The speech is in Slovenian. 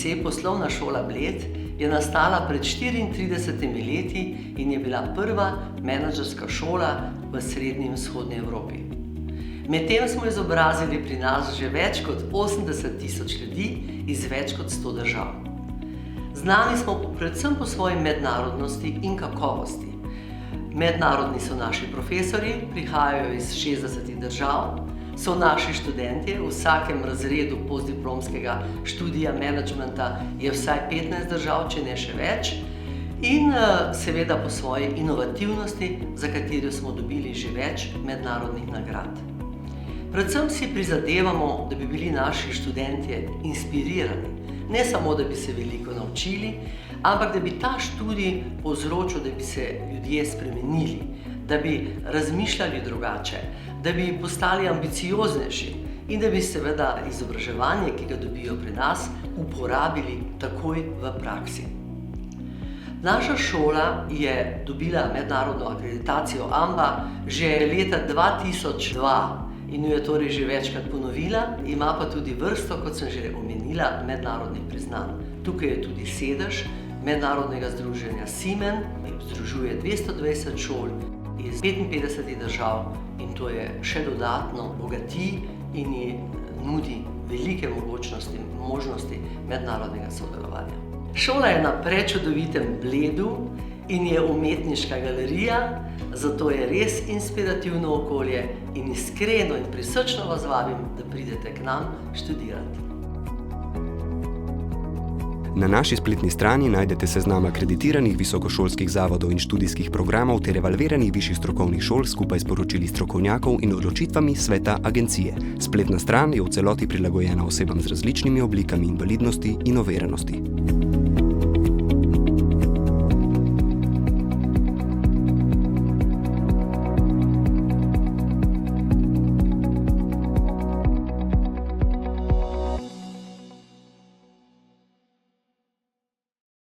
PCC Poslovna šola Bled je nastala pred 34 leti in je bila prva menedžerska šola v srednji in vzhodni Evropi. Medtem smo izobrazili pri nas že več kot 80.000 ljudi iz več kot 100 držav. Znani smo predvsem po svoji mednarodnosti in kakovosti. Mednarodni so naši profesorji, prihajajo iz 60 držav, so naši študentje, v vsakem razredu postdiplomskega študija menedžmenta je vsaj 15 držav, če ne še več, in seveda po svoji inovativnosti, za katero smo dobili že več mednarodnih nagrad. Predvsem si prizadevamo, da bi bili naši študentje inspirirani, ne samo, da bi se veliko naučili, ampak da bi ta študij povzročil, da bi se ljudje spremenili, da bi razmišljali drugače, da bi postali ambicioznejši in da bi seveda izobraževanje, ki ga dobijo pri nas, uporabili takoj v praksi. Naša šola je dobila mednarodno akreditacijo AMBA že leta 2002 in jo je torej že večkrat ponovila, ima pa tudi vrsto, kot sem že omenila, mednarodnih priznanj. Tukaj je tudi sedež mednarodnega združenja Simen, ki združuje 220 šol iz 55 držav in to je še dodatno bogati in ji nudi velike možnosti mednarodnega sodelovanja. Šola je na prečudovitem Bledu in je umetniška galerija, zato je res inspirativno okolje in iskreno in prisrčno vas vabim, da pridete k nam študirati. Na naši spletni strani najdete seznam akreditiranih visokošolskih zavodov in študijskih programov ter evalviranih višjih strokovnih šol skupaj s poročili strokovnjakov in odločitvami sveta agencije. Spletna stran je v celoti prilagojena osebam z različnimi oblikami invalidnosti in oviranosti.